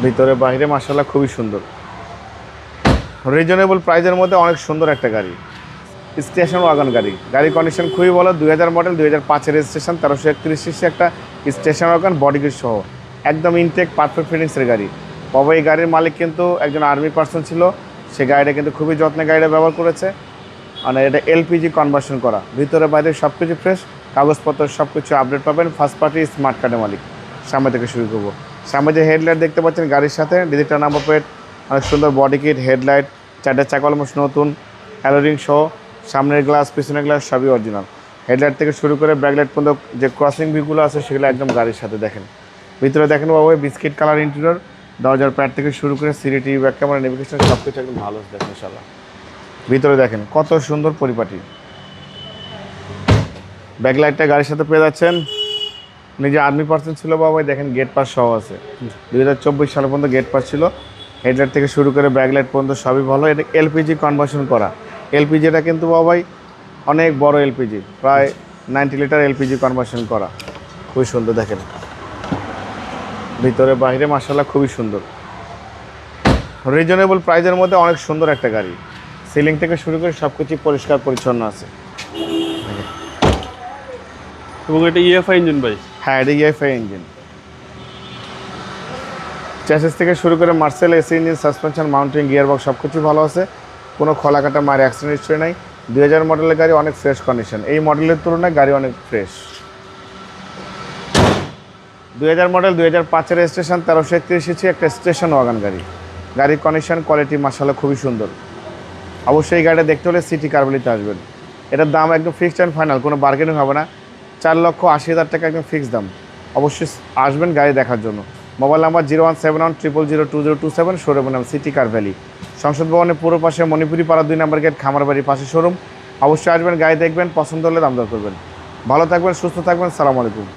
ভিতরে বাইরে মাশাআল্লাহ খুবই সুন্দর। রিজনেবল প্রাইজের মধ্যে অনেক সুন্দর একটা গাড়ি, স্টেশন ওয়াগন গাড়ি। গাড়ির কন্ডিশন খুবই ভালো, 2000 মডেল, 2005 রেজিস্ট্রেশন, 1331 সিসি একটা স্টেশন ওয়াগন বডি কিট সহ, একদম ইনটেক পারফেক্ট ফিটিংসের গাড়ি। বাবা এই গাড়ির মালিক কিন্তু একজন আর্মি পার্সন ছিল, সে গাড়িটা কিন্তু খুবই যত্নে গাড়িটা ব্যবহার করেছে। মানে এটা এলপিজি কনভার্সন করা, ভিতরে বাইরে সব কিছু ফ্রেশ, কাগজপত্র সব কিছু আপডেট পাবেন। ফার্স্ট পার্টি স্মার্ট কার্ডের মালিক। সামনে থেকে শুরু করবো। সামনে যে হেডলাইট দেখতে পাচ্ছেন গাড়ির সাথে, ডিজিটাল নাম্বার প্লেট, অনেক সুন্দর বডি কিট, হেডলাইট, চারটে চাকা অলমোস্ট নতুন, অ্যালোরিং সহ, সামনের গ্লাস পিছনের গ্লাস সবই অরিজিনাল। হেডলাইট থেকে শুরু করে ব্যাকলাইট পর্যন্ত যে ক্রসিং ভিউগুলো আছে সেগুলো একদম গাড়ির সাথে দেখেন। ভিতরে দেখেন বাবু বিস্কিট কালার ইন্টেরিয়র, দরজার প্যাড থেকে শুরু করে CD TV back camera navigation সব কিছু একদম ভালো দেখেন ইনশাল্লাহ। ভিতরে দেখেন কত সুন্দর পরিপাটি। ব্যাকলাইটটা গাড়ির সাথে পেয়ে যাচ্ছেন। নিজে আর্মি পার্সন ছিল বাবাই, দেখেন গেট পাস সহ আছে, 2024 সাল পর্যন্ত গেট পাস ছিল। হেডলাইট থেকে শুরু করে ব্যাকলাইট পর্যন্ত সবই ভালো। এটা এলপিজি কনভার্সন করা। এলপিজিটা কিন্তু বাবাই অনেক বড় এলপিজি, প্রায় 90 লিটার এলপিজি কনভার্সন করা, খুবই সুন্দর দেখেন। ভিতরে বাইরে মাশাআল্লাহ খুবই সুন্দর। রিজনেবল প্রাইজের মধ্যে অনেক সুন্দর একটা গাড়ি, সিলিং থেকে শুরু করে সব কিছু পরিষ্কার পরিচ্ছন্ন আছে। এবং এটা ইএফআই ইঞ্জিন ভাই। হ্যাঁ, এটা ইএফআই ইঞ্জিন। চ্যাসিস থেকে শুরু করে Marcel AC engine, suspension, mounting, gearbox সব কিছু ভালো আছে, কোনো খোলা কাটা মায়ের অ্যাক্সিডেন্ট হিস্ট্রি নাই। 2000 মডেলের গাড়ি, অনেক ফ্রেশ কন্ডিশন। এই মডেলের তুলনায় গাড়ি অনেক ফ্রেশ। 2000 মডেল, 2005 রেজিস্ট্রেশন, 1331 সিসি একটা স্টেশন ওয়াগন গাড়ি। গাড়ির কন্ডিশন কোয়ালিটি মাশাআল্লাহ খুবই সুন্দর। অবশ্যই এই গাড়িটা দেখতে হলে সিটি কারবালিতে আসবেন। এটার দাম একদম ফিক্সড অ্যান্ড ফাইনাল, কোনো বার্গেনিং হবে না। 4,80,000 টাকা একদম ফিক্সড দাম। অবশ্যই আসবেন গাড়ি দেখার জন্য। মোবাইল নাম্বার 01710020227, শোরুমের নাম সিটি কার ভ্যালি, সংসদ ভবনের পুরো পাশে মণিপুরি পাড়া 2 নম্বর গেট, খামারবাড়ির পাশে শোরুম। অবশ্যই আসবেন, গাড়ি দেখবেন, পছন্দ হলে দাম দর করবেন। ভালো থাকবেন, সুস্থ থাকবেন, সালাম আলাইকুম।